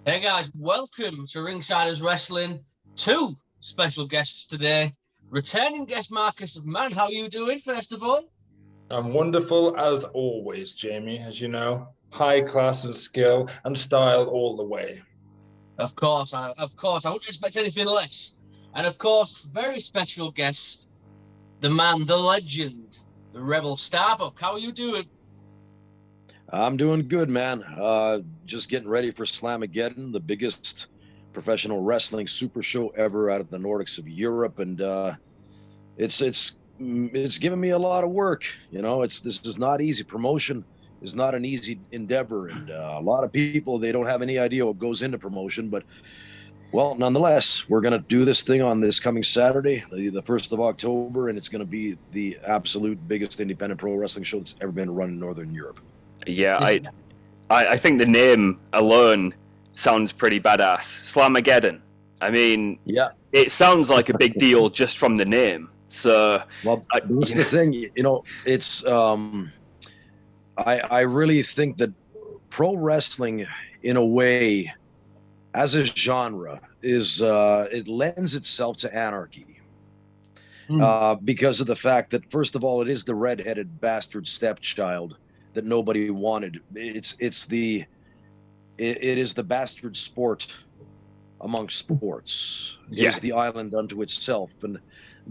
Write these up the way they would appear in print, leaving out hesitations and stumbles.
Hey guys, welcome to Ringsiders Wrestling. Two special guests today. Returning guest Marcus of Man. How are you doing, first of all? I'm wonderful as always, Jamie, as you know. High class and skill and style all the way. Of course, I wouldn't expect anything less. And of course, very special guest, the man, the legend, the rebel StarBuck. How are you doing? I'm doing good, man. Just getting ready for SLAMAGEDDON, the biggest professional wrestling super show ever out of the Nordics of Europe, and it's given me a lot of work. This is not easy. Promotion is not an easy endeavor, and a lot of people, they don't have any idea what goes into promotion. But well, nonetheless, we're gonna do this thing on this coming Saturday, the 1st of October, and it's gonna be the absolute biggest independent pro wrestling show that's ever been run in Northern Europe. Yeah, I think the name alone sounds pretty badass. SLAMAGEDDON. I mean, yeah, it sounds like a big deal just from the name. So, well, that's the thing. It's I really think that pro wrestling, in a way, as a genre, is it lends itself to anarchy. Because of the fact that, first of all, it is the redheaded bastard stepchild that nobody wanted. It is the bastard sport among sports. It is the island unto itself, and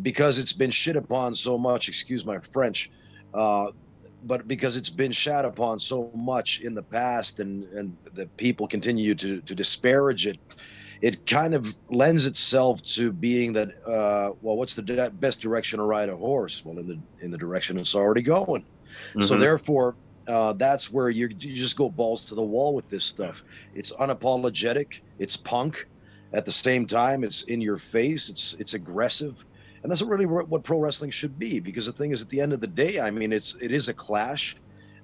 because it's been shit upon so much, excuse my French, but because it's been shat upon so much in the past, and the people continue to disparage it, it kind of lends itself to being that. Well, what's the best direction to ride a horse? Well, in the direction it's already going. Mm-hmm. So therefore, that's where you just go balls to the wall with this stuff. It's unapologetic. It's punk. At the same time, it's in your face. It's aggressive, and that's really what pro wrestling should be. Because the thing is, at the end of the day, I mean, it is a clash,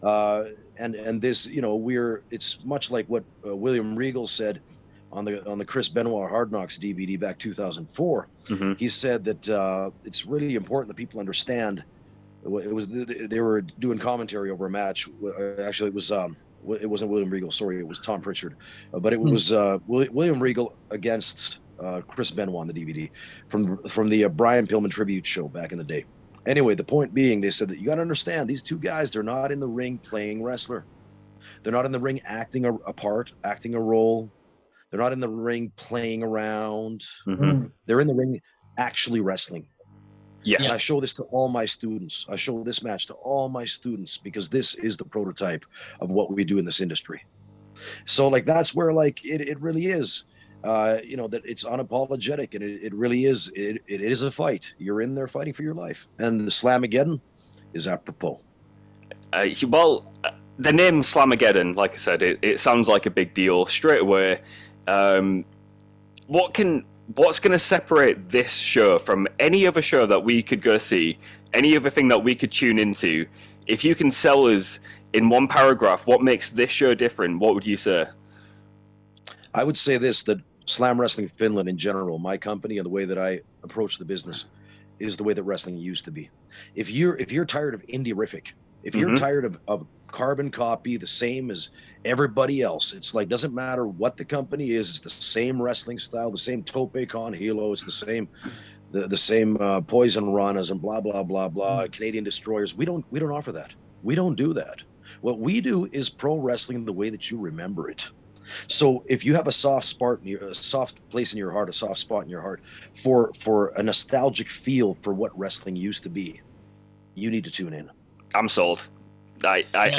and this, it's much like what William Regal said on the Chris Benoit Hard Knocks DVD back 2004. Mm-hmm. He said that it's really important that people understand. It was they were doing commentary over a match. Actually, it wasn't William Regal. Sorry, it was Tom Pritchard. But it was William Regal against Chris Benoit on the DVD from the Brian Pillman tribute show back in the day. Anyway, the point being, they said that you got to understand, these two guys, they're not in the ring playing wrestler. They're not in the ring acting a part, acting a role. They're not in the ring playing around. Mm-hmm. They're in the ring actually wrestling. Yeah. And I show this to all my students. I show this match to all my students because this is the prototype of what we do in this industry. So that's where it really is, that it's unapologetic, and it really is. It is a fight. You're in there fighting for your life, and the SLAMAGEDDON is apropos. The name SLAMAGEDDON, like I said, it sounds like a big deal straight away. What's going to separate this show from any other show that we could go see, any other thing that we could tune into? If you can sell us in one paragraph what makes this show different, what would you say? I would say this, that Slam Wrestling Finland in general, my company, and the way that I approach the business is the way that wrestling used to be. If you're tired of indie-rific, if you're tired of carbon copy, the same as everybody else, it's doesn't matter what the company is, it's the same wrestling style, the same Tope Con Hilo, it's the same Poison Ranas and blah blah blah blah, Canadian Destroyers. We don't offer that. We don't do that. What we do is pro wrestling the way that you remember it. So if you have a soft place in your heart, a soft spot in your heart for a nostalgic feel for what wrestling used to be, you need to tune in. I'm sold.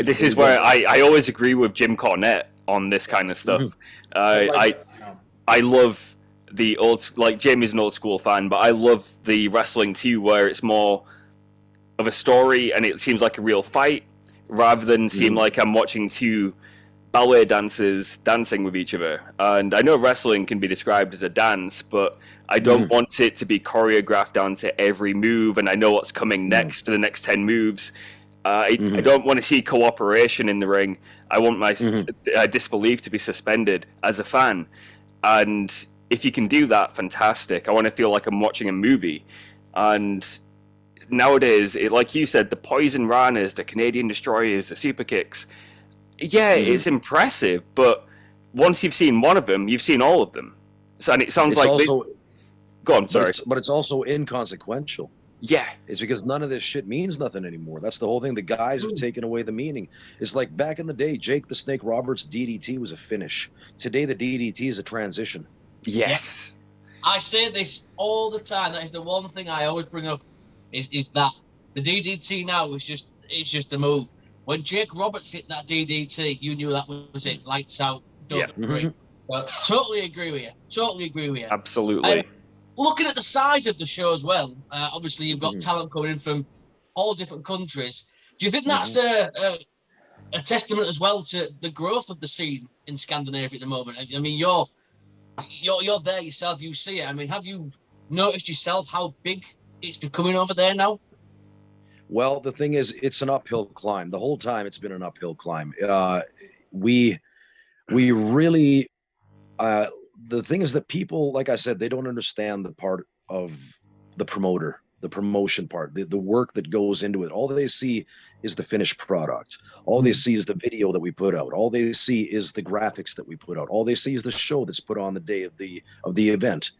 This is where I always agree with Jim Cornette on this kind of stuff. I love the old, Jamie's an old school fan, but I love the wrestling too, where it's more of a story and it seems like a real fight rather than seem like I'm watching two ballet dancers dancing with each other. And I know wrestling can be described as a dance, but I don't want it to be choreographed down to every move, and I know what's coming next for the next 10 moves. I don't want to see cooperation in the ring. I want my disbelief to be suspended as a fan. And if you can do that, fantastic. I want to feel like I'm watching a movie. And nowadays, like you said, the Poison Ranas, the Canadian Destroyers, the Super Kicks, it's impressive, but once you've seen one of them, you've seen all of them. So, and it sounds like also, go on, sorry. but it's also inconsequential. Yeah. It's because none of this shit means nothing anymore. That's the whole thing. The guys have taken away the meaning. It's like back in the day, Jake the Snake Roberts' DDT was a finish. Today, the DDT is a transition. Yes. I say this all the time. That is the one thing I always bring up. Is that the DDT now is just a move. When Jake Roberts hit that DDT, you knew that was it. Lights out, done. Yeah. Great. Totally agree with you. Absolutely. Looking at the size of the show as well, obviously you've got talent coming in from all different countries. Do you think that's a testament as well to the growth of the scene in Scandinavia at the moment? I mean, you're there yourself. You see it. I mean, have you noticed yourself how big it's becoming over there now? Well, the thing is, it's an uphill climb. The whole time it's been an uphill climb. We really, the thing is that people, like I said, they don't understand the part of the promotion part, the work that goes into it. All they see is the finished product. All they see is the video that we put out. All they see is the graphics that we put out. All they see is the show that's put on the day of the event.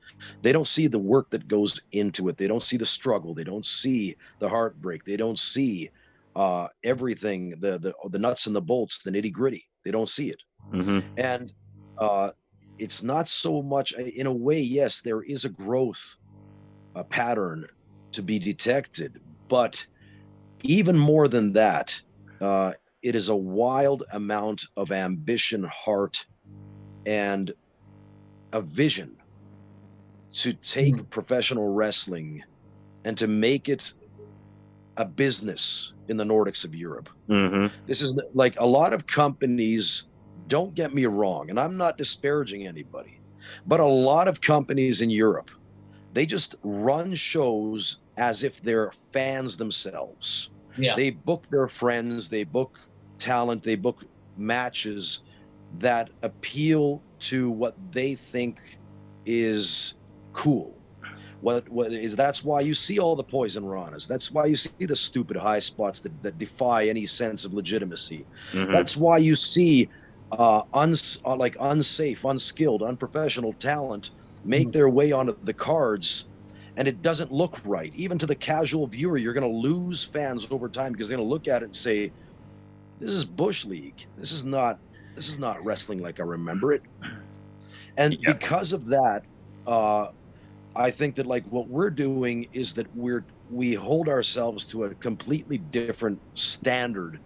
They don't see the work that goes into it. They don't see the struggle. They don't see the heartbreak. They don't see everything, the nuts and the bolts, the nitty gritty. They don't see it. And it's not so much, in a way, yes, there is a growth pattern to be detected, but even more than that, it is a wild amount of ambition, heart, and a vision to take professional wrestling and to make it a business in the Nordics of Europe. This is like a lot of companies, don't get me wrong, and I'm not disparaging anybody, but a lot of companies in Europe, they just run shows as if they're fans themselves. Yeah. They book their friends, they book talent, they book matches that appeal to what they think is cool. What is, that's why you see all the poison ranas. That's why you see the stupid high spots that defy any sense of legitimacy. That's why you see unsafe, unskilled, unprofessional talent make their way onto the cards, and it doesn't look right. Even to the casual viewer, you're going to lose fans over time because they're going to look at it and say, this is Bush League. This is not wrestling like I remember it. And because of that, I think that like what we're doing is that we hold ourselves to a completely different standard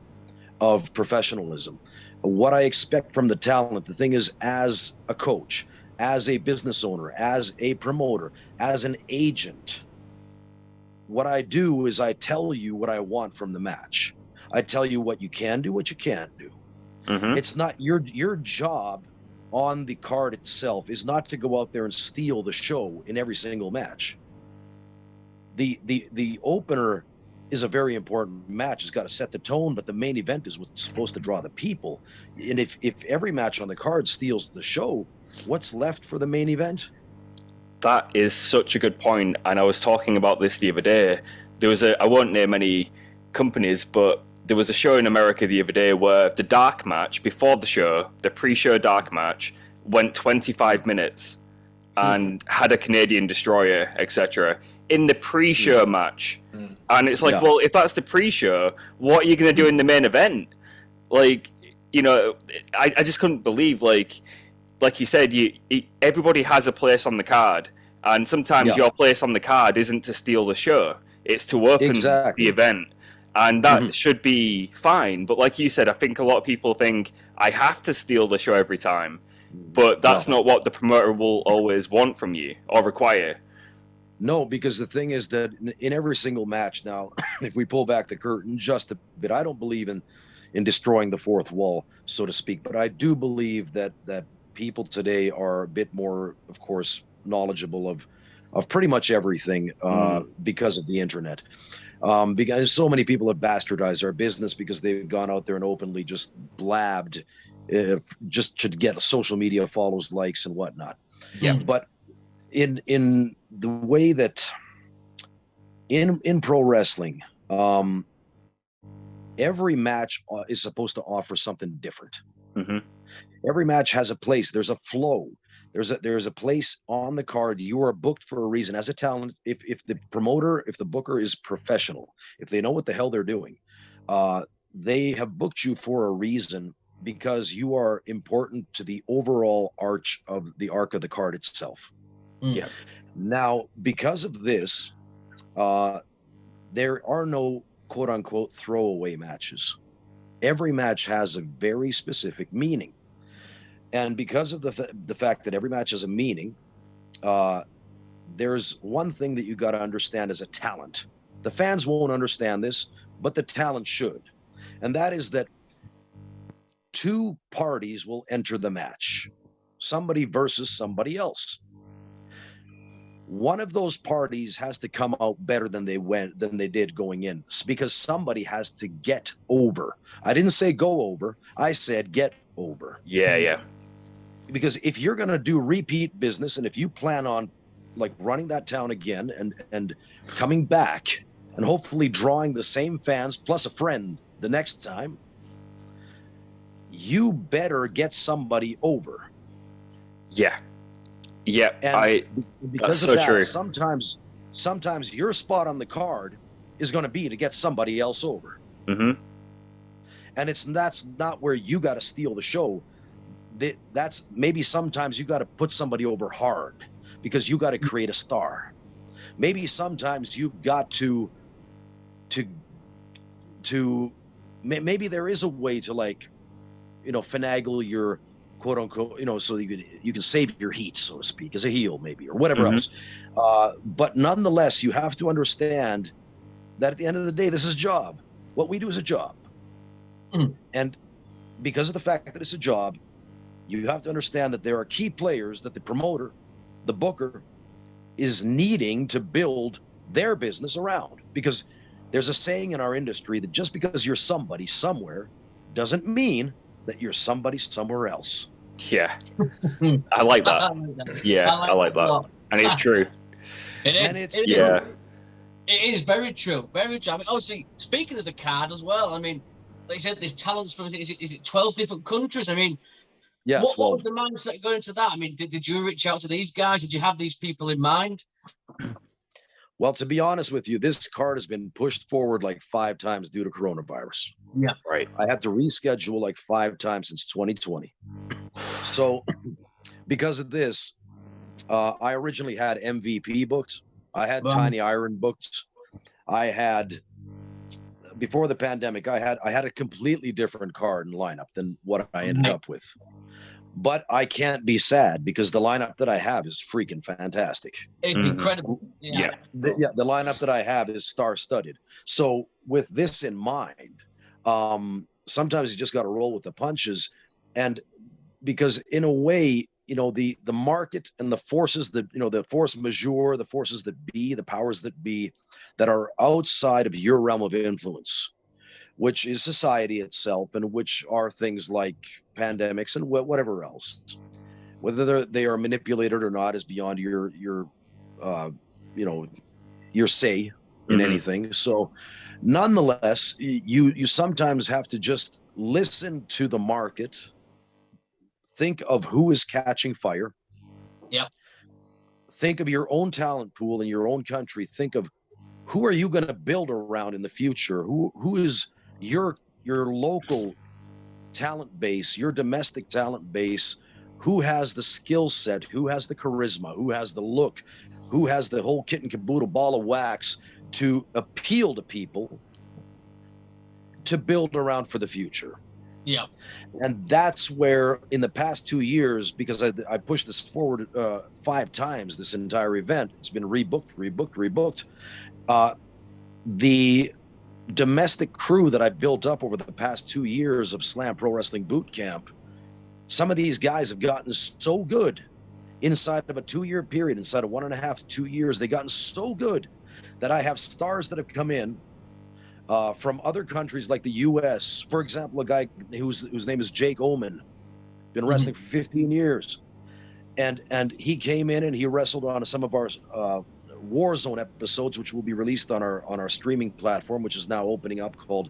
of professionalism. What I expect from the talent, the thing is, as a coach, as a business owner, as a promoter, as an agent, what I do is I tell you what I want from the match. I tell you what you can do, what you can't do. It's not your job on the card itself is not to go out there and steal the show in every single match. The opener is a very important match. It's got to set the tone, but the main event is what's supposed to draw the people. And if every match on the card steals the show, what's left for the main event? That is such a good point. And I was talking about this the other day. There was I won't name any companies, but there was a show in America the other day where the dark match before the show, the pre-show dark match, went 25 minutes and had a Canadian destroyer, etc. in the pre-show match. And it's like, well, if that's the pre-show, what are you going to do in the main event? Like, you know, I just couldn't believe, like you said, everybody has a place on the card, and sometimes your place on the card isn't to steal the show, it's to open the event, and that should be fine. But like you said, I think a lot of people think I have to steal the show every time, but that's not what the promoter will always want from you or require. No, because the thing is that in every single match now, if we pull back the curtain just a bit, I don't believe in destroying the fourth wall, so to speak, but I do believe that people today are a bit more, of course, knowledgeable of pretty much everything because of the internet. Because so many people have bastardized our business because they've gone out there and openly just blabbed just to get social media follows, likes, and whatnot. But in the way that in pro wrestling, every match is supposed to offer something different. Every match has a place. There's a flow. There's a place on the card. You are booked for a reason as a talent. If the promoter, if the booker is professional, if they know what the hell they're doing, they have booked you for a reason, because you are important to the overall arc of the card itself. Yeah. Now, because of this, there are no quote unquote throwaway matches. Every match has a very specific meaning. And because of the fact that every match has a meaning, there's one thing that you got to understand as a talent. The fans won't understand this, but the talent should. And that is that two parties will enter the match, somebody versus somebody else. One of those parties has to come out better than they did going in, because somebody has to get over. I didn't say go over. I said get over. Yeah. Because if you're going to do repeat business, and if you plan on like running that town again and coming back and hopefully drawing the same fans plus a friend the next time, you better get somebody over. Yeah. And because that's of so that, true. sometimes your spot on the card is going to be to get somebody else over. Mm-hmm. And that's not where you got to steal the show. That's maybe sometimes you got to put somebody over hard, because you got to create a star. Maybe sometimes you've got to maybe there is a way to, like, finagle your quote unquote, so you can save your heat, so to speak, as a heel, maybe, or whatever else. But nonetheless, you have to understand that at the end of the day, this is a job. What we do is a job. And because of the fact that it's a job, you have to understand that there are key players that the promoter, the booker, is needing to build their business around. Because there's a saying in our industry that just because you're somebody somewhere doesn't mean that you're somebody somewhere else. Yeah. I like that. Yeah, I like that. And it's true. It is very true. Very true. I mean, obviously, speaking of the card as well, I mean, like I said, there's talents from, is it 12 different countries? I mean, yeah, what was the mindset going into that? I mean, did you reach out to these guys? Did you have these people in mind? Well, to be honest with you, this card has been pushed forward like 5 times due to coronavirus. Yeah. Right. I had to reschedule like 5 times since 2020. So because of this, I originally had MVP booked. I had Tiny Iron booked. I had, before the pandemic, I had a completely different card and lineup than what I ended up with. But I can't be sad, because the lineup that I have is freaking fantastic. It's incredible. The lineup that I have is star-studded. So with this in mind, sometimes you just got to roll with the punches. And because in a way, the market and the forces that, the force majeure, the forces that be, the powers that be, that are outside of your realm of influence, which is society itself, and which are things like pandemics and whatever else, whether they are manipulated or not is beyond your say in anything. So nonetheless, you sometimes have to just listen to the market, think of who is catching fire. Yeah. Think of your own talent pool in your own country. Think of who are you going to build around in the future? Who is your local talent base, your domestic talent base? Who has the skill set? Who has the charisma? Who has the look? Who has the whole kit and caboodle ball of wax to appeal to people to build around for the future? Yeah. And that's where in the past 2 years, because I pushed this forward 5 times, this entire event, it's been rebooked. The domestic crew that I built up over the past 2 years of Slam Pro Wrestling Boot Camp, some of these guys have gotten so good inside of a 2-year period, inside of 1.5 to 2 years, they've gotten so good that I have stars that have come in from other countries like the US. For example, a guy whose name is Jake Oman, been wrestling for 15 years. And he came in and he wrestled on some of our Warzone episodes, which will be released on our streaming platform, which is now opening up, called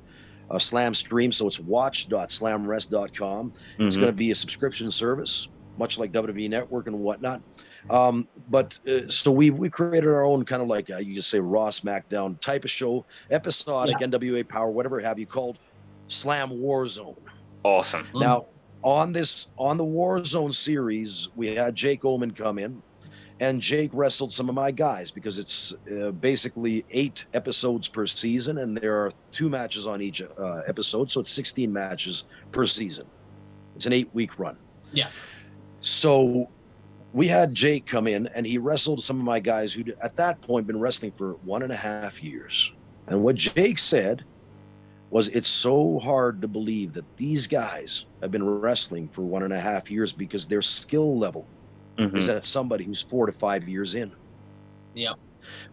Slam stream. So it's watch.slamrest.com. It's going to be a subscription service, much like WWE Network and whatnot. So we created our own kind of like, you just say Raw, SmackDown type of show, episodic, NWA Power, whatever have you, called Slam Warzone. Awesome. Now, on the Warzone series, we had Jake Oman come in, and Jake wrestled some of my guys because it's basically 8 episodes per season, and there are 2 matches on each episode, so it's 16 matches per season. It's an 8-week run. Yeah. So we had Jake come in, and he wrestled some of my guys who at that point been wrestling for 1.5 years. And what Jake said was, it's so hard to believe that these guys have been wrestling for 1.5 years because their skill level is at somebody who's 4 to 5 years in. Yeah.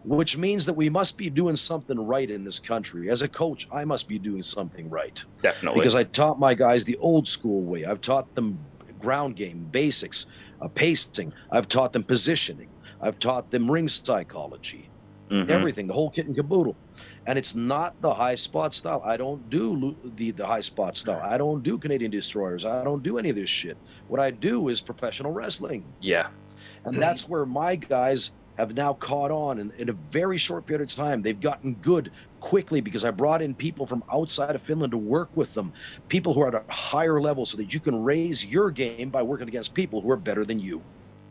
Which means that we must be doing something right in this country. As a coach, I must be doing something right. Definitely. Because I taught my guys the old school way. I've taught them ground game, basics, pacing. I've taught them positioning. I've taught them ring psychology. Everything, the whole kit and caboodle. And it's not the high spot style. I don't do the high spot style. I don't do Canadian destroyers. I don't do any of this shit. What I do is professional wrestling. Yeah. And that's where my guys have now caught on in a very short period of time. They've gotten good quickly because I brought in people from outside of Finland to work with them, people who are at a higher level, so that you can raise your game by working against people who are better than you.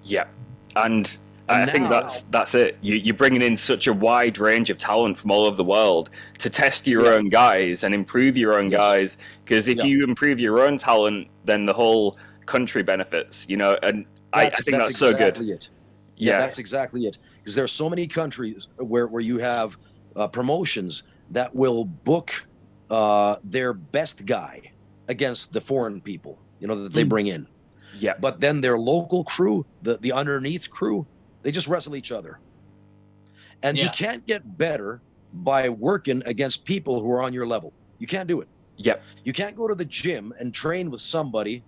Yeah. And I think that's it. You're bringing in such a wide range of talent from all over the world to test your own guys and improve your own guys. Because if you improve your own talent, then the whole country benefits, you know. And I think that's so good. Yeah, that's exactly it. Because there are so many countries where you have promotions that will book their best guy against the foreign people, you know, that they bring in. Yeah. But then their local crew, the underneath crew, they just wrestle each other. And you can't get better by working against people who are on your level. You can't do it. Yep. You can't go to the gym and train with somebody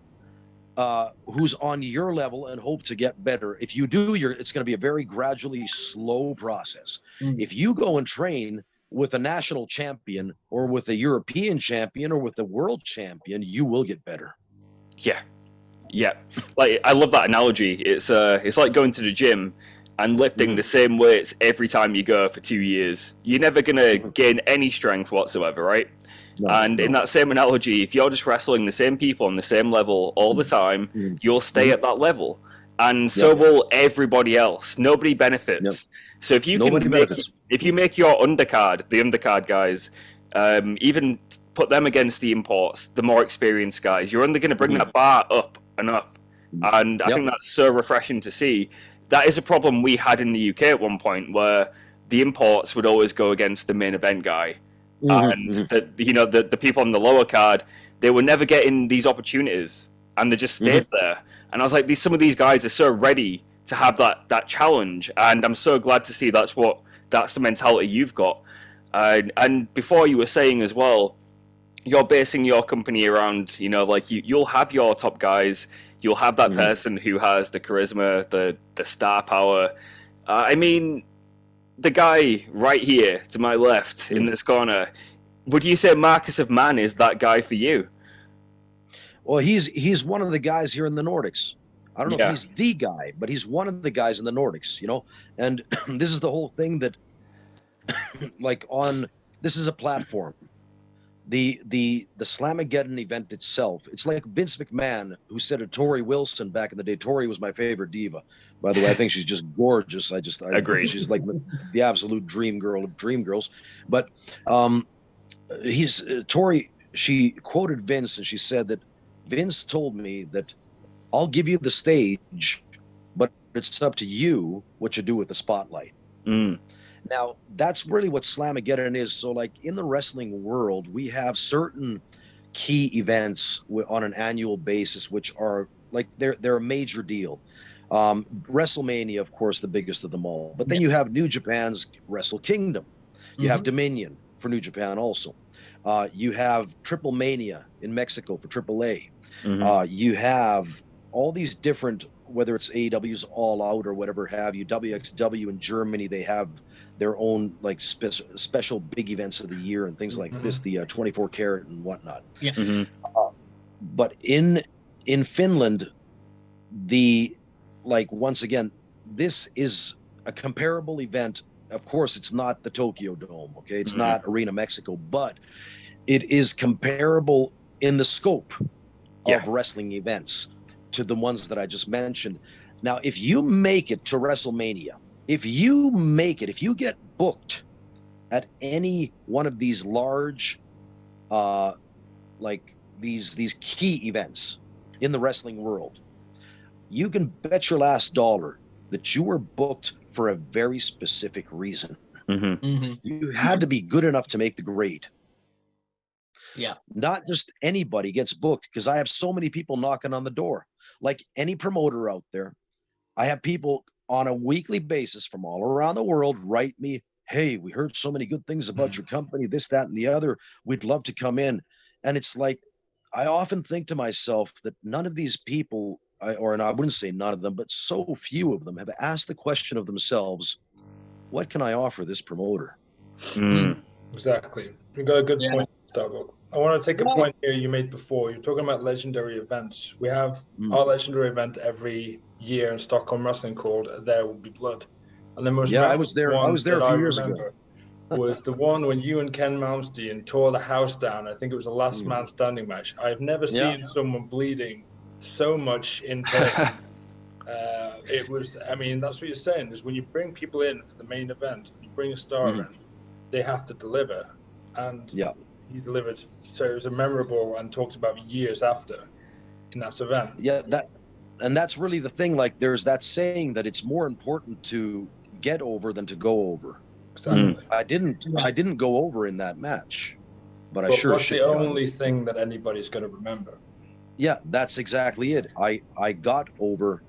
who's on your level and hope to get better. If you do, it's going to be a very gradually slow process. If you go and train with a national champion or with a European champion or with a world champion, you will get better. Yeah. Yeah, like I love that analogy. It's like going to the gym and lifting the same weights every time you go for 2 years. You're never gonna gain any strength whatsoever, right? In that same analogy, if you're just wrestling the same people on the same level all the time, you'll stay at that level, and so will everybody else. Nobody benefits. So if you if you make your undercard, the undercard guys, even put them against the imports, the more experienced guys, you're only going to bring that bar up and up. And I think that's so refreshing to see. That is a problem we had in the UK at one point, where the imports would always go against the main event guy. And the people on the lower card, they were never getting these opportunities, and they just stayed there. And I was like, some of these guys are so ready to have that challenge, and I'm so glad to see that's the mentality you've got. And before, you were saying as well, you're basing your company around, like you'll have your top guys, you'll have that person who has the charisma, the star power. I mean, the guy right here to my left in this corner, would you say Marcus of Man is that guy for you? Well, he's one of the guys here in the Nordics. I don't know if he's the guy, but he's one of the guys in the Nordics, and this is the whole thing that this is a platform. The SLAMAGEDDON event itself, it's like Vince McMahon, who said to Tori Wilson back in the day. Tori was my favorite diva, by the way. I think she's just gorgeous. I agree. She's like the absolute dream girl of dream girls. But Tori, she quoted Vince, and she said that Vince told me that I'll give you the stage, but it's up to you what you do with the spotlight. Now, that's really what SLAMAGEDDON is. So, like, in the wrestling world, we have certain key events on an annual basis, which are, like, they're a major deal. WrestleMania, of course, the biggest of them all. But then you have New Japan's Wrestle Kingdom. You have Dominion for New Japan also. You have Triple Mania in Mexico for AAA. You have all these different, whether it's AEW's All Out or whatever have you, WXW in Germany, they have their own like special big events of the year and things like this, the 24 karat and whatnot. Yeah. But in Finland, once again, this is a comparable event. Of course, it's not the Tokyo Dome, okay? It's not Arena Mexico, but it is comparable in the scope of wrestling events to the ones that I just mentioned. Now, if you make it to WrestleMania, if you get booked at any one of these large, these key events in the wrestling world, you can bet your last dollar that you were booked for a very specific reason. You had to be good enough to make the grade. Yeah. Not just anybody gets booked, because I have so many people knocking on the door. Like any promoter out there, I have people on a weekly basis from all around the world write me, hey, we heard so many good things about your company, this, that, and the other. We'd love to come in. And it's like, I often think to myself that none of these people, and I wouldn't say none of them, but so few of them have asked the question of themselves, what can I offer this promoter? Exactly. You got a good point, StarBuck. I want to take a point here you made before. You're talking about legendary events. We have our legendary event every year in Stockholm Wrestling called There Will Be Blood. And the most I was there a few years ago. Was the one when you and Ken Malmsteen tore the house down. I think it was a last man standing match. I've never seen someone bleeding so much in person. It was, I mean, that's what you're saying, is when you bring people in for the main event, you bring a star in, they have to deliver. And he delivered. So it was a memorable and talked about years after in that event. Yeah, that's really the thing. Like, there's that saying that it's more important to get over than to go over. Exactly. I didn't go over in that match, but I sure should. That's the only thing that anybody's going to remember. Yeah, that's exactly it. I got over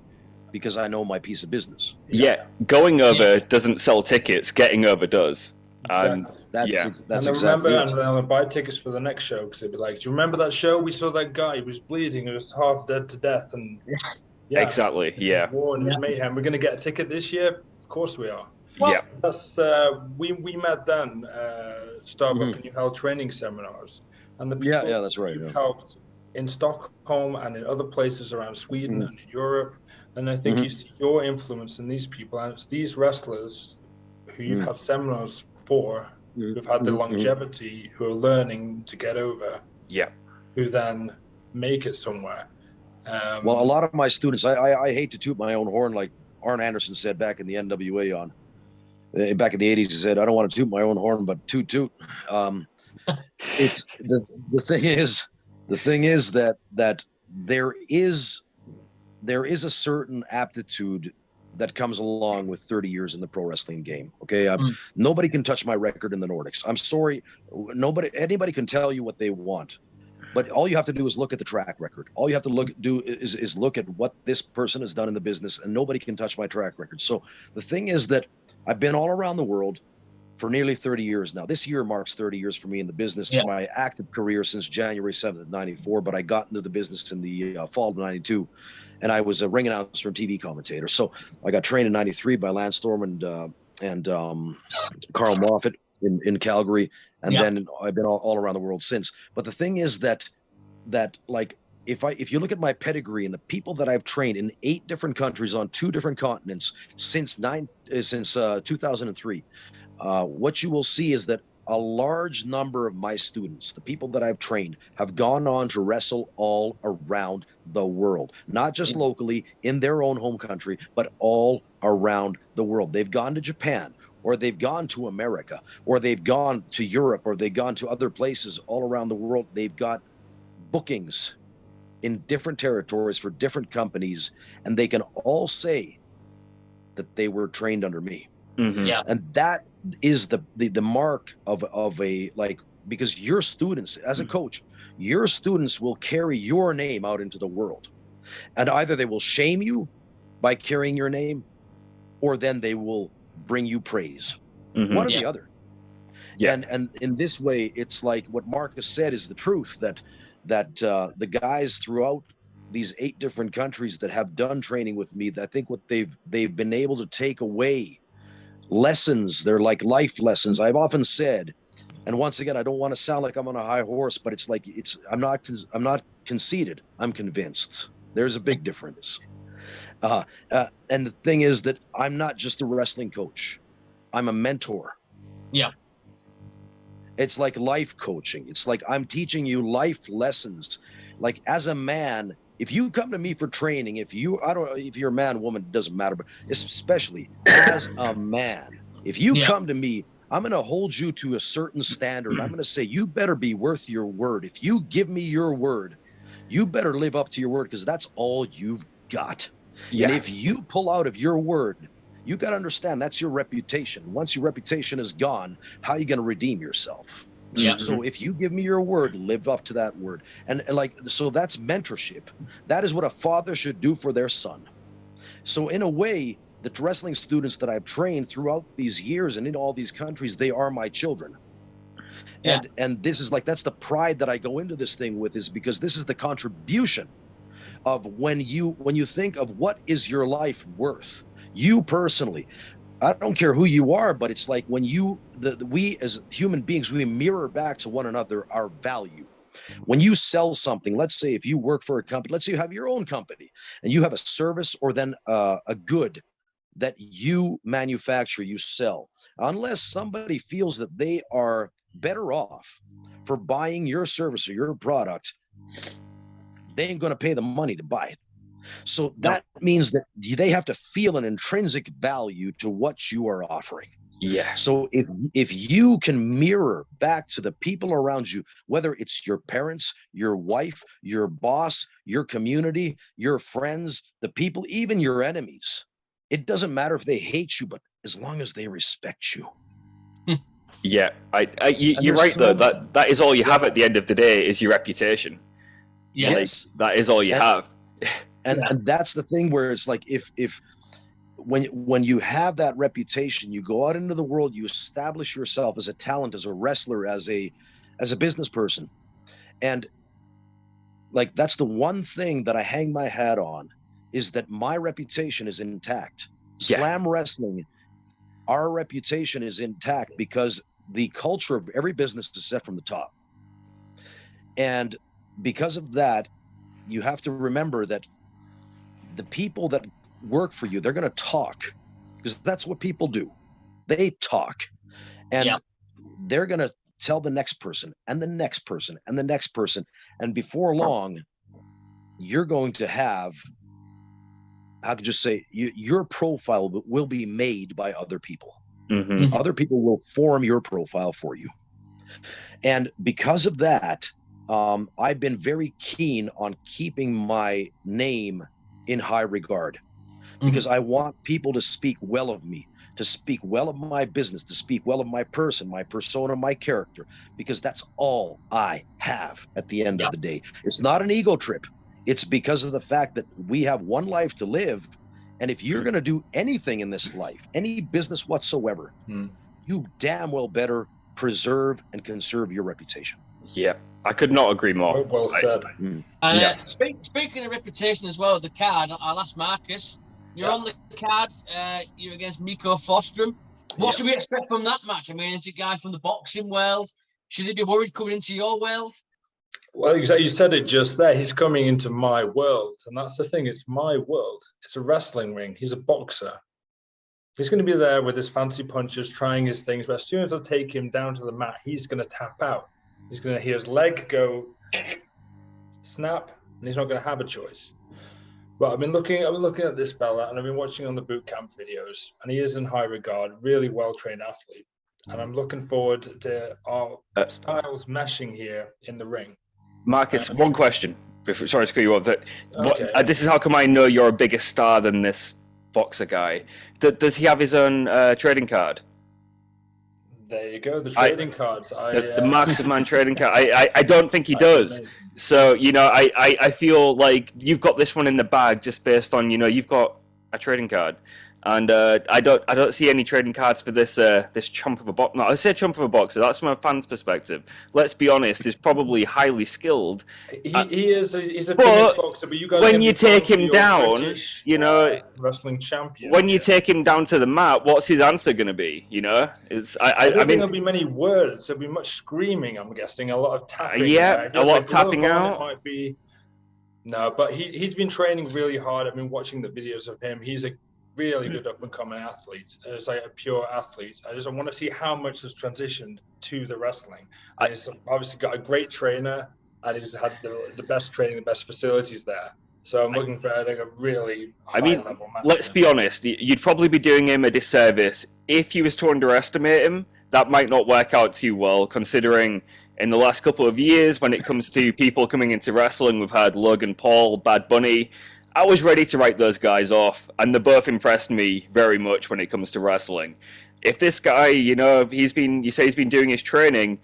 because I know my piece of business. Yeah, going over doesn't sell tickets. Getting over does. Exactly. That's and exactly it. And they'll buy tickets for the next show because they'd be like, "Do you remember that show? We saw that guy. He was bleeding. He was half dead to death." And exactly. Yeah. War and it was mayhem. We're going to get a ticket this year. Of course we are. Well, That's we met then, StarBuck, and you held training seminars, and the people that's right. you helped in Stockholm and in other places around Sweden and in Europe, and I think you see your influence in these people, and it's these wrestlers who you've had seminars for, who've had the longevity, who are learning to get over, who then make it somewhere. Well, a lot of my students, I hate to toot my own horn, like Arn Anderson said back in the NWA back in the 80s, he said, I don't want to toot my own horn, but toot. It's the thing is that there is a certain aptitude that comes along with 30 years in the pro wrestling game. Okay. Nobody can touch my record in the Nordics. I'm sorry. Anybody can tell you what they want, but all you have to do is look at the track record. All you have to look at what this person has done in the business, and nobody can touch my track record. So the thing is that I've been all around the world for nearly 30 years now. This year marks 30 years for me in the business, my active career since January 7th, 94, but I got into the business in the fall of 92, and I was a ring announcer and TV commentator. So I got trained in 93 by Lance Storm and Carl Moffat in Calgary, and then I've been all around the world since. But the thing is that like, if you look at my pedigree and the people that I've trained in 8 different countries on 2 different continents since 2003, what you will see is that a large number of my students, the people that I've trained, have gone on to wrestle all around the world, not just locally in their own home country, but all around the world. They've gone to Japan, or they've gone to America, or they've gone to Europe, or they've gone to other places all around the world. They've got bookings in different territories for different companies, and they can all say that they were trained under me. And that is the mark of a, like, because your students, as a coach, your students will carry your name out into the world, and either they will shame you by carrying your name, or then they will bring you praise. One or the other. And in this way, it's like what Marcus said is the truth, that the guys throughout these 8 different countries that have done training with me, I think what they've been able to take away lessons. They're like life lessons. I've often said, and once again, I don't want to sound like I'm on a high horse, but it's like I'm not conceited. I'm convinced. There's a big difference. And the thing is that I'm not just a wrestling coach. I'm a mentor. Yeah. It's like life coaching. It's like I'm teaching you life lessons. Like as a man, if you come to me for training, if you're a man, woman, it doesn't matter, but especially as a man, if you come to me, I'm going to hold you to a certain standard. I'm going to say, you better be worth your word. If you give me your word, you better live up to your word, because that's all you've got. Yeah. And if you pull out of your word, you got to understand that's your reputation. Once your reputation is gone, how are you going to redeem yourself? Yeah. So if you give me your word, live up to that word. And like, so that's mentorship. That is what a father should do for their son. So in a way, the wrestling students that I've trained throughout these years and in all these countries, they are my children. Yeah. And this is like, that's the pride that I go into this thing with, is because this is the contribution of when you think of what is your life worth, you personally. I don't care who you are, but it's like when we as human beings, we mirror back to one another our value. When you sell something, let's say if you work for a company, let's say you have your own company and you have a service or then a good that you manufacture, you sell, unless somebody feels that they are better off for buying your service or your product, they ain't going to pay the money to buy it. So that means that they have to feel an intrinsic value to what you are offering. Yeah. So if you can mirror back to the people around you, whether it's your parents, your wife, your boss, your community, your friends, the people, even your enemies, it doesn't matter if they hate you, but as long as they respect you. Yeah, you're right though. That is all you have at the end of the day, is your reputation. Yes, like, that is all you have. And that's the thing where it's like, when you have that reputation, you go out into the world, you establish yourself as a talent, as a wrestler, as a business person. And like, that's the one thing that I hang my hat on, is that my reputation is intact. Yeah. Slam wrestling, our reputation is intact because the culture of every business is set from the top. And because of that, you have to remember that the people that work for you, they're going to talk, because that's what people do. They talk, and they're going to tell the next person and the next person and the next person. And before long, you're going to have, I could just say, your profile will be made by other people. Mm-hmm. Other people will form your profile for you. And because of that, I've been very keen on keeping my name in high regard, because I want people to speak well of me, to speak well of my business, to speak well of my person, my persona, my character, because that's all I have at the end of the day. It's not an ego trip. It's because of the fact that we have one life to live. And if you're going to do anything in this life, any business whatsoever, you damn well better preserve and conserve your reputation. Yeah, I could not agree more. Well said. And speaking of reputation as well, the card, I'll ask Marcus. You're on the card. You're against Miko Fostrom. What should we expect from that match? I mean, is he a guy from the boxing world? Should he be worried coming into your world? Well, exactly. You said it just there. He's coming into my world, and that's the thing. It's my world. It's a wrestling ring. He's a boxer. He's going to be there with his fancy punches, trying his things. But as soon as I take him down to the mat, he's going to tap out. He's going to hear his leg go snap, and he's not going to have a choice. But I've been looking at this fella, and I've been watching on the boot camp videos, and he is in high regard, really well-trained athlete. And I'm looking forward to our styles meshing here in the ring. Marcus, one question. Sorry to cut you off. This is how come I know you're a bigger star than this boxer guy. Does he have his own trading card? There you go, the trading cards. The Marcus of Man trading card. I don't think he does. So, I feel like you've got this one in the bag just based on, you've got a trading card. And I don't see any trading cards for this this chump of a boxer. No, I say chump of a boxer. That's from a fan's perspective. Let's be honest, he's probably highly skilled. He's a finished boxer, but you guys when you take him down, British, wrestling champion. When you take him down to the mat, what's his answer going to be? You know, I don't think there'll be many words. There'll be much screaming. I'm guessing a lot of tapping. Yeah, a lot of tapping out. It might be. No, but he's been training really hard. I've been watching the videos of him. He's a really good up-and-coming athlete. It's like a pure athlete. I want to see how much has transitioned to the wrestling. He's obviously got a great trainer, and he's had the best training, the best facilities there. So I'm looking for, I think, a really high-level match. Let's be honest. You'd probably be doing him a disservice if you was to underestimate him. That might not work out too well, considering in the last couple of years, when it comes to people coming into wrestling, we've had Logan Paul, Bad Bunny. I was ready to write those guys off, and they both impressed me very much when it comes to wrestling. If this guy, you say he's been doing his training,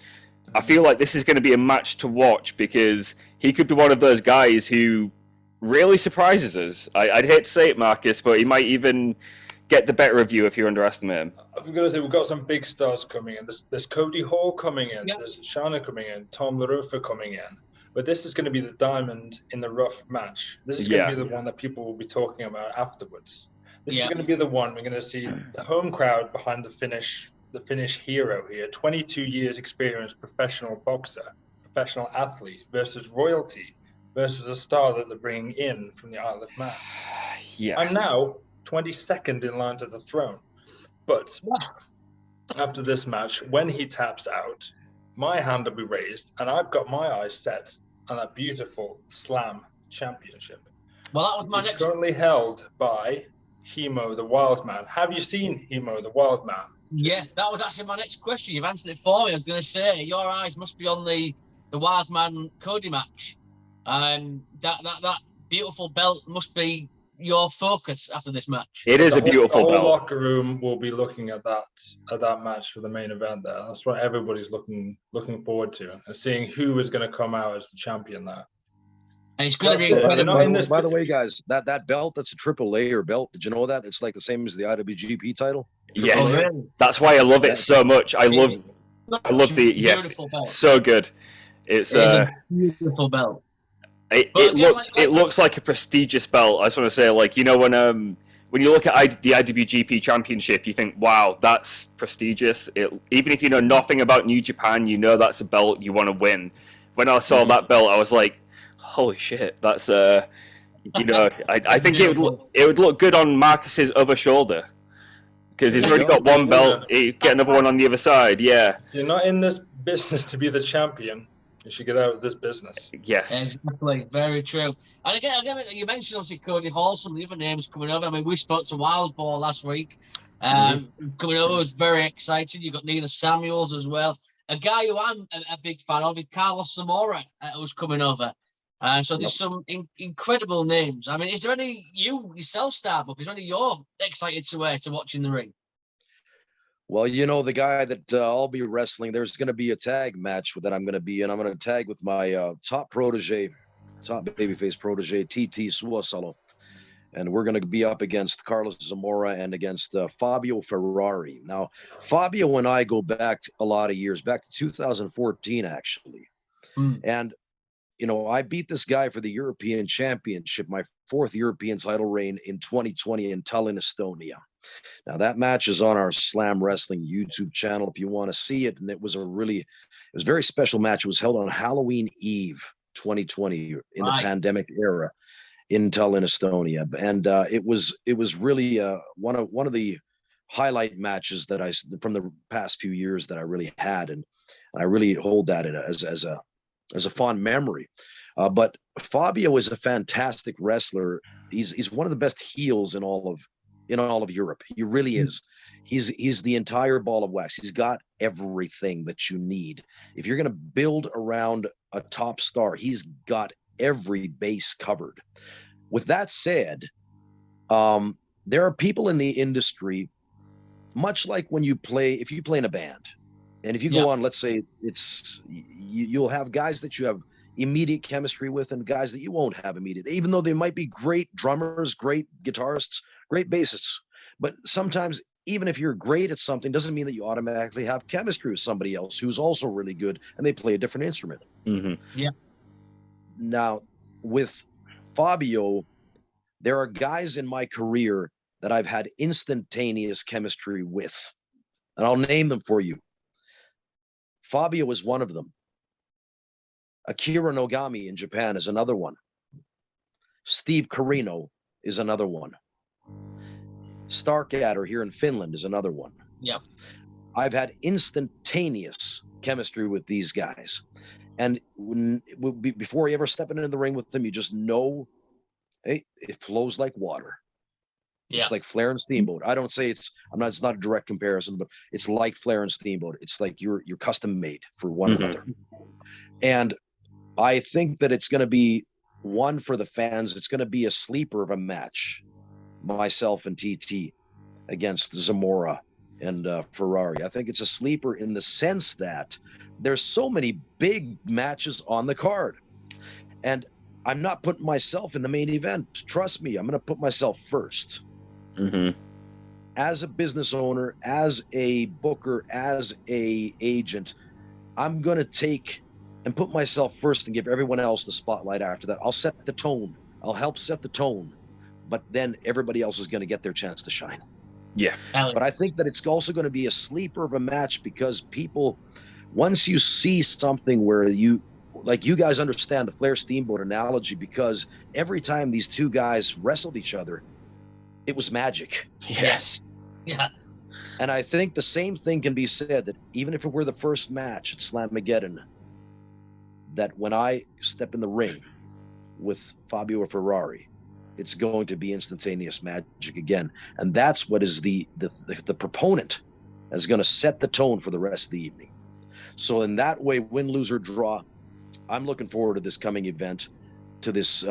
I feel like this is going to be a match to watch, because he could be one of those guys who really surprises us. I'd hate to say it, Marcus, but he might even get the better of you if you underestimate him. I'm going to say we've got some big stars coming in. There's Cody Hall coming in. Yep. There's Shana coming in. Tom LaRufa coming in. But this is going to be the diamond in the rough match. This is going to be the one that people will be talking about afterwards. This is going to be the one we're going to see the home crowd behind the Finnish hero here. 22 years experience, professional boxer, professional athlete versus royalty versus a star that they're bringing in from the Isle of Man. Yes. I'm now 22nd in line to the throne. But after this match, when he taps out, my hand will be raised, and I've got my eyes set on that beautiful Slam Championship. Well, that was my next. Currently held by Hemo the Wild Man. Have you seen Hemo the Wild Man? Yes, that was actually my next question. You've answered it for me. I was going to say your eyes must be on the Wild Man Cody match. That beautiful belt must be your focus after this match. It is a beautiful belt. The whole locker room will be looking at that match for the main event there. That's what everybody's looking forward to, and seeing who is going to come out as the champion there. And it's going to be by the way, guys, that belt, that's a triple layer belt. Did you know that? It's like the same as the IWGP title. Yes. That's why I love it so much. I love beautiful belt. So good. It's a beautiful belt. It looks like a prestigious belt. I just want to say, like, when you look at the IWGP Championship, you think, wow, that's prestigious. Even if you know nothing about New Japan, you know that's a belt you want to win. When I saw that belt, I was like, holy shit, that's I think it would look good on Marcus's other shoulder, because he's already got one belt. He'd get another one on the other side. Yeah, you're not in this business to be the champion. You should get out of this business. Yes. Exactly. Very true. And again, you mentioned obviously Cody Hall, some of the other names coming over. I mean, we spoke to Wild Ball last week. Coming over was very excited. You've got Nina Samuels as well. A guy who I'm a big fan of is Carlos Zamora, who's coming over. So there's some incredible names. I mean, is there any, yourself, StarBuck, is there any you're excited to watch in the ring? Well, the guy that I'll be wrestling, there's going to be a tag match that I'm going to be in. I'm going to tag with my top babyface protege, TT Suasalo. And we're going to be up against Carlos Zamora and against Fabio Ferrari. Now, Fabio and I go back a lot of years, back to 2014, actually. And, I beat this guy for the European Championship, my fourth European title reign in 2020 in Tallinn, Estonia. Now, that match is on our Slam Wrestling YouTube channel if you want to see it. And it was a very special match. It was held on Halloween Eve 2020 in the pandemic era in Tallinn, Estonia. And it was really one of the highlight matches that from the past few years that I really had. And I really hold that as a fond memory. But Fabio is a fantastic wrestler. He's one of the best heels in all of Europe. He really is. He's the entire ball of wax. He's got everything that you need. If you're going to build around a top star, he's got every base covered. With that said, there are people in the industry, much like when if you play in a band, and if you go on, let's say you'll have guys that you have immediate chemistry with and guys that you won't have immediate, even though they might be great drummers, great guitarists, great bassists. But sometimes, even if you're great at something, doesn't mean that you automatically have chemistry with somebody else who's also really good and they play a different instrument. Yeah. Now, with Fabio, there are guys in my career that I've had instantaneous chemistry with, and I'll name them for you. Fabio is one of them. Akira Nogami in Japan is another one. Steve Carino is another one. Starkadder here in Finland is another one. Yep. I've had instantaneous chemistry with these guys. And before you ever step into the ring with them, you just know, hey, it flows like water. Yeah. It's like Flair and Steamboat. I don't say it's not a direct comparison, but it's like Flair and Steamboat. It's like you're custom made for one another. And I think that it's going to be one for the fans. It's going to be a sleeper of a match. Myself and TT against Zamora and Ferrari. I think it's a sleeper in the sense that there's so many big matches on the card. And I'm not putting myself in the main event. Trust me, I'm going to put myself first. As a business owner, as a booker, as a agent, I'm going to take and put myself first and give everyone else the spotlight after that. I'll set the tone. I'll help set the tone. But then everybody else is going to get their chance to shine. Yeah. But I think that it's also going to be a sleeper of a match because people, once you see something where you guys understand the Flair Steamboat analogy, because every time these two guys wrestled each other, it was magic. Yes. Yeah. And I think the same thing can be said that even if it were the first match at SLAMAGEDDON, that when I step in the ring with Fabio Ferrari, it's going to be instantaneous magic again. And that's what is the proponent is going to set the tone for the rest of the evening. So in that way, win, lose, or draw, I'm looking forward to this coming event, to this,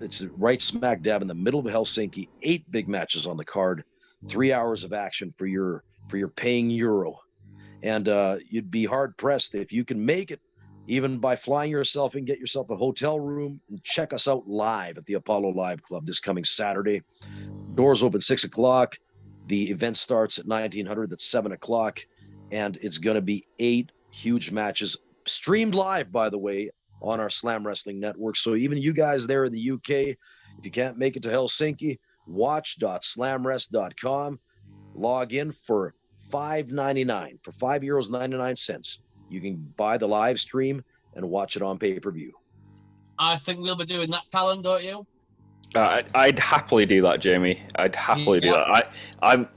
it's right smack dab in the middle of Helsinki, 8 big matches on the card, 3 hours of action for your paying euro. And you'd be hard pressed if you can make it, even by flying yourself and get yourself a hotel room and check us out live at the Apollo Live Club this coming Saturday. Doors open 6 o'clock. The event starts at 1900. That's 7 o'clock. And it's going to be 8 huge matches streamed live, by the way, on our Slam Wrestling Network. So even you guys there in the UK, if you can't make it to Helsinki, watch.slamrest.com. Log in for €5.99, for €5.99. You can buy the live stream and watch it on pay-per-view. I think we'll be doing that, Callum, don't you? I'd happily do that, Jamie. I'd happily do that. I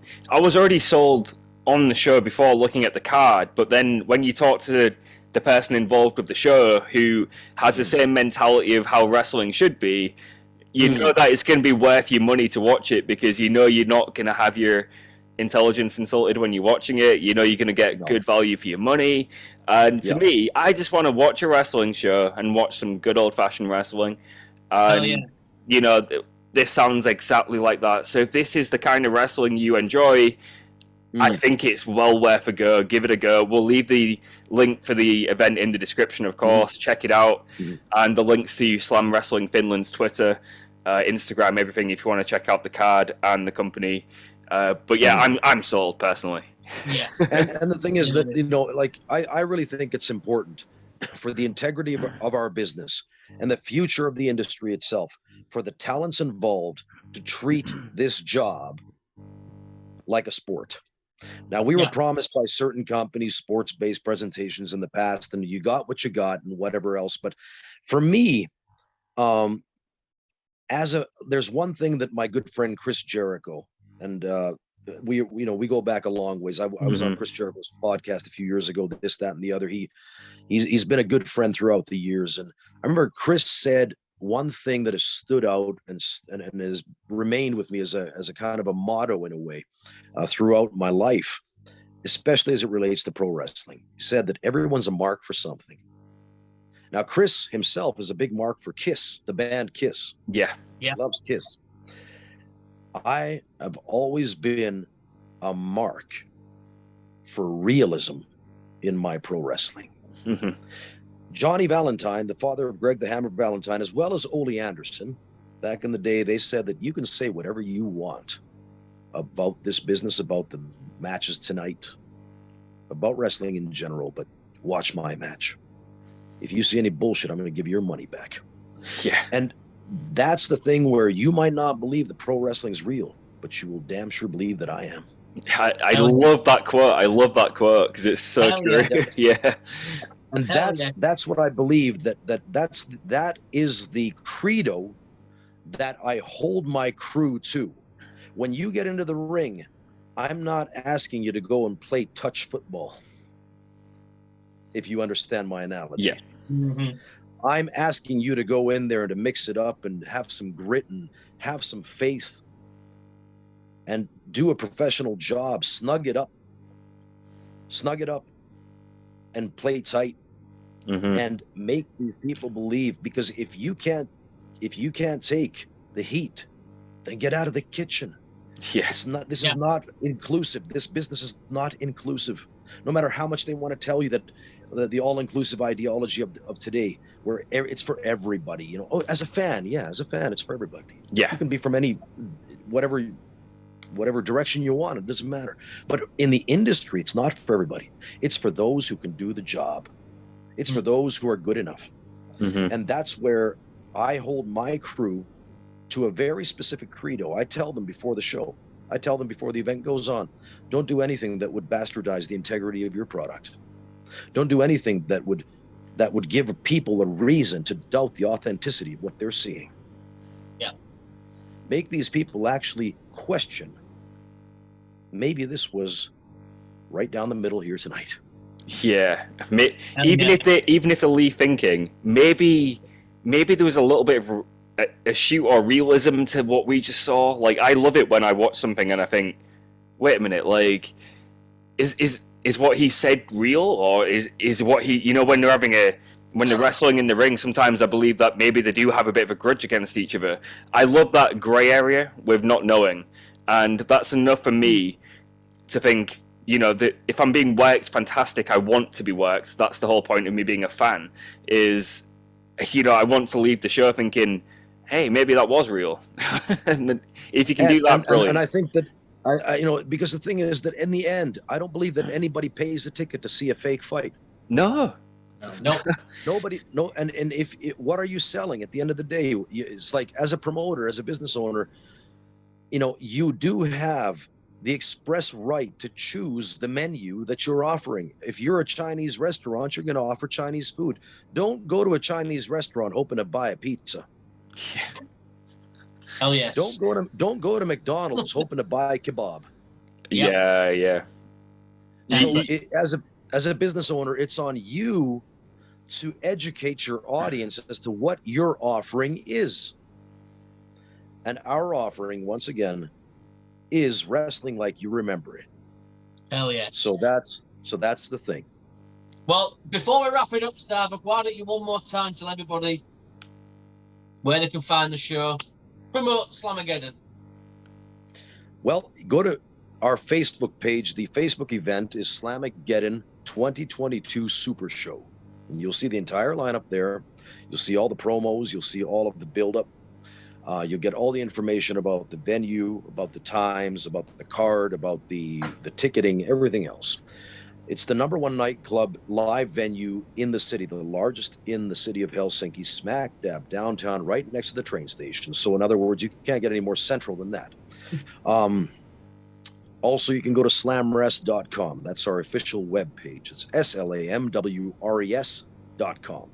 was already sold on the show before looking at the card, but then when you talk to the person involved with the show who has the same mentality of how wrestling should be, you know that it's going to be worth your money to watch it, because you know you're not going to have your intelligence insulted when you're watching it. You know you're going to get good value for your money. And to me, I just want to watch a wrestling show and watch some good old-fashioned wrestling. And you know, this sounds exactly like that. So if this is the kind of wrestling you enjoy, I think it's well worth a go. Give it a go. We'll leave the link for the event in the description, of course. Check it out. And the links to Slam Wrestling Finland's Twitter, Instagram, everything, if you want to check out the card and the company. But yeah, I'm sold personally. Yeah. And the thing is that, you know, like I really think it's important for the integrity of our business and the future of the industry itself, for the talents involved to treat this job like a sport. Now, we were promised by certain companies sports-based presentations in the past, and you got what you got and whatever else. But for me, there's one thing that my good friend Chris Jericho, and we go back a long ways. I was on Chris Jericho's podcast a few years ago, this, that, and the other. He's been a good friend throughout the years. And I remember Chris said one thing that has stood out and has remained with me as a kind of a motto in a way throughout my life, especially as it relates to pro wrestling. He said that everyone's a mark for something. Now, Chris himself is a big mark for Kiss, the band Kiss. Yeah. He loves Kiss. I have always been a mark for realism in my pro wrestling. Johnny Valentine, the father of Greg the Hammer Valentine, as well as Ole Anderson, back in the day, they said that you can say whatever you want. about this business, about the matches tonight, about wrestling in general, but watch my match. If you see any bullshit, I'm going to give you your money back. Yeah. And that's the thing where you might not believe that pro wrestling's real, but you will damn sure believe that I am. I love that quote. I love that quote because it's so true. Yeah. And that's what I believe, that is the credo that I hold my crew to. When you get into the ring, I'm not asking you to go and play touch football, if you understand my analogy. Yeah. Mm-hmm. I'm asking you to go in there and to mix it up and have some grit and have some faith and do a professional job, snug it up and play tight. Mm-hmm. And make these people believe, because if you can't take the heat, then get out of the kitchen. Yeah. This is not inclusive. This business is not inclusive. No matter how much they want to tell you that the all-inclusive ideology of today, where it's for everybody, you know. Oh, as a fan, it's for everybody. Yeah. You can be from any whatever direction you want. It doesn't matter. But in the industry, it's not for everybody. It's for those who can do the job. It's for those who are good enough. Mm-hmm. And that's where I hold my crew to a very specific credo. I tell them before the show, I tell them before the event goes on, don't do anything that would bastardize the integrity of your product. Don't do anything that would give people a reason to doubt the authenticity of what they're seeing. Yeah. Make these people actually question, maybe this was right down the middle here tonight. Yeah, even if they're leave thinking, maybe there was a little bit of a shoot or realism to what we just saw. Like, I love it when I watch something and I think, wait a minute, like, is what he said real, or is what he, you know, when they're wrestling in the ring, sometimes I believe that maybe they do have a bit of a grudge against each other. I love that grey area with not knowing, and that's enough for me to think, you know, that if I'm being worked, fantastic. I want to be worked. That's the whole point of me being a fan. Is, you know, I want to leave the show thinking, hey, maybe that was real. And then if you can do that, brilliant. And I think that I, you know, because the thing is that in the end, I don't believe that anybody pays a ticket to see a fake fight. No. Nobody. No. And if what are you selling at the end of the day? It's like, as a promoter, as a business owner, you know, you do have the express right to choose the menu that you're offering. If you're a Chinese restaurant, you're going to offer Chinese food. Don't go to a Chinese restaurant hoping to buy a pizza. Oh yes. Don't go to McDonald's hoping to buy kebab. Yeah. So as a business owner, it's on you to educate your audience as to what your offering is. And our offering, once again, is wrestling like you remember it. Hell yes. So that's the thing. Well, before we wrap it up, StarBuck, why don't you one more time tell everybody where they can find the show, promote SLAMAGEDDON. Well, go to our Facebook page. The Facebook event is SLAMAGEDDON 2022 Super Show. And you'll see the entire lineup there. You'll see all the promos. You'll see all of the build-up. You'll get all the information about the venue, about the times, about the card, about the ticketing, everything else. It's the #1 nightclub live venue in the city, the largest in the city of Helsinki, smack dab downtown, right next to the train station. So in other words, you can't get any more central than that. Also, you can go to slamres.com. That's our official webpage. It's SLAMWRES.com.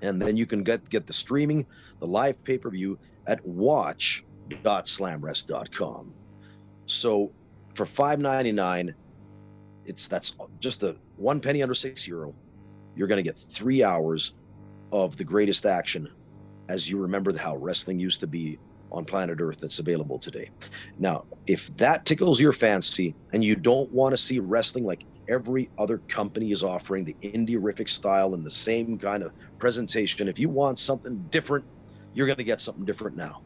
And then you can get the streaming, the live pay-per-view at watch.slamres.com. So for $5.99, that's just a 1 penny under €6. You're going to get 3 hours of the greatest action as you remember how wrestling used to be on planet Earth that's available today. Now, if that tickles your fancy and you don't want to see wrestling like every other company is offering, the indie-rific style and the same kind of presentation, if you want something different, you're going to get something different now.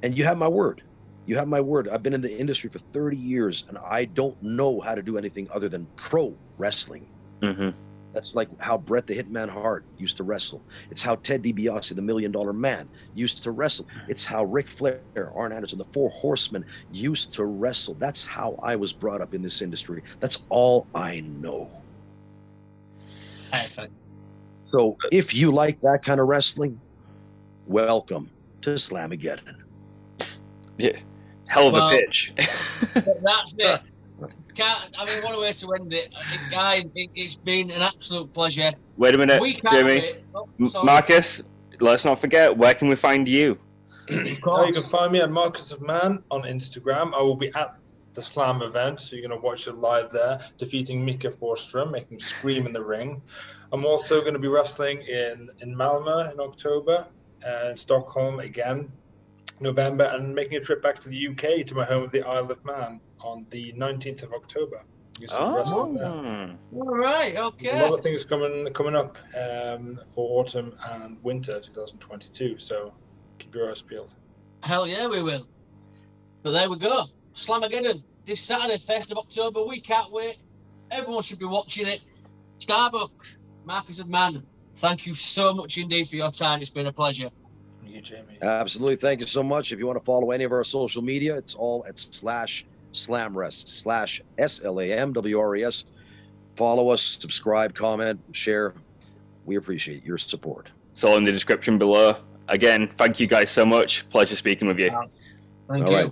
And you have my word. You have my word. I've been in the industry for 30 years, and I don't know how to do anything other than pro wrestling. Mm-hmm. That's like how Bret the Hitman Hart used to wrestle. It's how Ted DiBiase, the $1 Million Man, used to wrestle. It's how Ric Flair, Arn Anderson, the Four Horsemen used to wrestle. That's how I was brought up in this industry. That's all I know. Perfect. So if you like that kind of wrestling, welcome to SLAMAGEDDON. Yeah, hell of a pitch. That's it. What a way to end it. Guy, it's been an absolute pleasure. Wait a minute, Jimmy. Marcus, let's not forget, where can we find you? You can find me at Marcus of Man on Instagram. I will be at the Slam event, so you're going to watch it live there, defeating Mika Forsström, making him scream in the ring. I'm also going to be wrestling in Malmö in October, and Stockholm again, November, and making a trip back to the UK to my home of the Isle of Man on the 19th of October. All right, okay. A lot of things coming up for autumn and winter 2022, so keep your eyes peeled. Hell yeah, we will. But there we go. SLAMAGEDDON this Saturday, 1st of October. We can't wait. Everyone should be watching it. StarBuck Marcus of Man, thank you so much indeed for your time. It's been a pleasure. Thank you, Jamie. Absolutely. Thank you so much. If you want to follow any of our social media, it's all at /SlamRest, /SLAMWRES. Follow us, subscribe, comment, share. We appreciate your support. It's all in the description below. Again, thank you guys so much. Pleasure speaking with you. Thank you. Right.